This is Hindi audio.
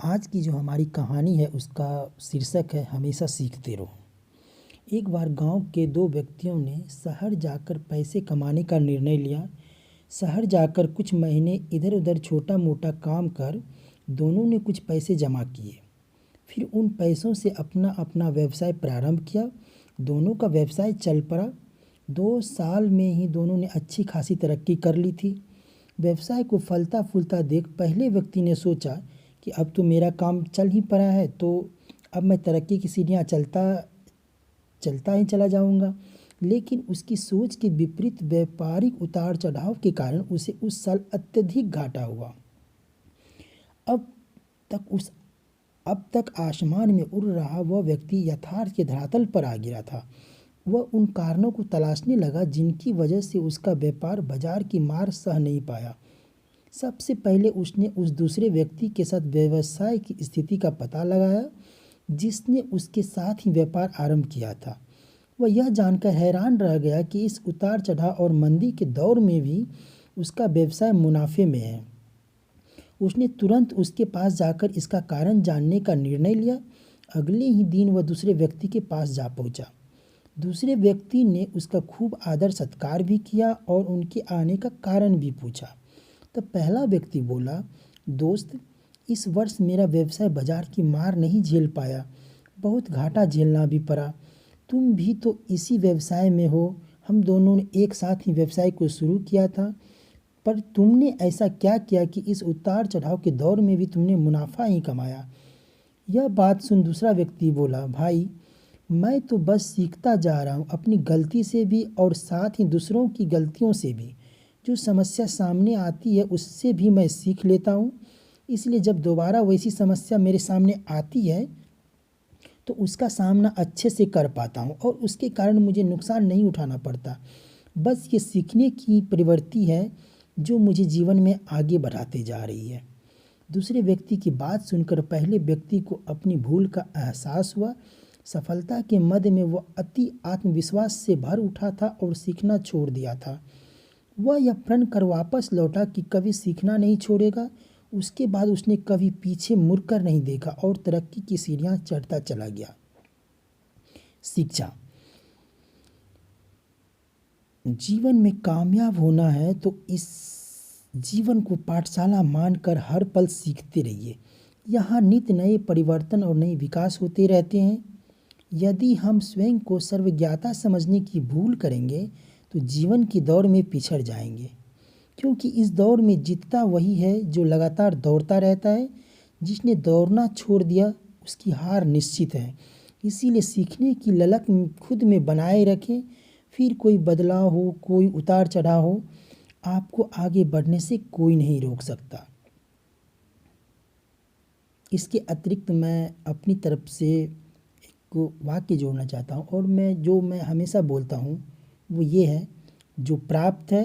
आज की जो हमारी कहानी है उसका शीर्षक है हमेशा सीखते रहो। एक बार गांव के दो व्यक्तियों ने शहर जाकर पैसे कमाने का निर्णय लिया। शहर जाकर कुछ महीने इधर उधर छोटा मोटा काम कर दोनों ने कुछ पैसे जमा किए। फिर उन पैसों से अपना अपना व्यवसाय प्रारंभ किया। दोनों का व्यवसाय चल पड़ा। 2 साल में ही दोनों ने अच्छी खासी तरक्की कर ली थी। व्यवसाय को फलता फूलता देख पहले व्यक्ति ने सोचा कि अब तो मेरा काम चल ही पड़ा है, तो अब मैं तरक्की की सीढ़ियाँ चलता चलता ही चला जाऊंगा। लेकिन उसकी सोच के विपरीत व्यापारिक उतार चढ़ाव के कारण उसे उस साल अत्यधिक घाटा हुआ। अब तक उस अब तक आसमान में उड़ रहा वह व्यक्ति यथार्थ के धरातल पर आ गिरा था। वह उन कारणों को तलाशने लगा जिनकी वजह से उसका व्यापार बाजार की मार सह नहीं पाया। सबसे पहले उसने उस दूसरे व्यक्ति के साथ व्यवसाय की स्थिति का पता लगाया जिसने उसके साथ ही व्यापार आरंभ किया था। वह यह जानकर हैरान रह गया कि इस उतार चढ़ाव और मंदी के दौर में भी उसका व्यवसाय मुनाफे में है। उसने तुरंत उसके पास जाकर इसका कारण जानने का निर्णय लिया। अगले ही दिन वह दूसरे व्यक्ति के पास जा पहुंचा। दूसरे व्यक्ति ने उसका खूब आदर सत्कार भी किया और उनके आने का कारण भी पूछा। तब पहला व्यक्ति बोला, दोस्त, इस वर्ष मेरा व्यवसाय बाजार की मार नहीं झेल पाया, बहुत घाटा झेलना भी पड़ा। तुम भी तो इसी व्यवसाय में हो, हम दोनों ने एक साथ ही व्यवसाय को शुरू किया था, पर तुमने ऐसा क्या किया कि इस उतार चढ़ाव के दौर में भी तुमने मुनाफा ही कमाया। यह बात सुन दूसरा व्यक्ति बोला, भाई, मैं तो बस सीखता जा रहा हूँ, अपनी गलती से भी और साथ ही दूसरों की गलतियों से भी। जो समस्या सामने आती है उससे भी मैं सीख लेता हूँ, इसलिए जब दोबारा वैसी समस्या मेरे सामने आती है तो उसका सामना अच्छे से कर पाता हूँ और उसके कारण मुझे नुकसान नहीं उठाना पड़ता। बस ये सीखने की प्रवृत्ति है जो मुझे जीवन में आगे बढ़ाते जा रही है। दूसरे व्यक्ति की बात सुनकर पहले व्यक्ति को अपनी भूल का एहसास हुआ। सफलता के मद में वह अति आत्मविश्वास से भर उठा था और सीखना छोड़ दिया था। वह यह प्रण कर वापस लौटा कि कभी सीखना नहीं छोड़ेगा। उसके बाद उसने कभी पीछे मुड़कर नहीं देखा और तरक्की की सीढ़ियां चढ़ता चला गया। शिक्षा। जीवन में कामयाब होना है तो इस जीवन को पाठशाला मानकर हर पल सीखते रहिए। यहाँ नित्य नए परिवर्तन और नए विकास होते रहते हैं। यदि हम स्वयं को सर्वज्ञाता समझने की भूल करेंगे तो जीवन की दौड़ में पिछड़ जाएंगे, क्योंकि इस दौड़ में जीतता वही है जो लगातार दौड़ता रहता है। जिसने दौड़ना छोड़ दिया उसकी हार निश्चित है। इसीलिए सीखने की ललक खुद में बनाए रखें। फिर कोई बदलाव हो, कोई उतार चढ़ाव हो, आपको आगे बढ़ने से कोई नहीं रोक सकता। इसके अतिरिक्त मैं अपनी तरफ से एक वाक्य जोड़ना चाहता हूँ और मैं हमेशा बोलता हूँ वो ये है, जो प्राप्त है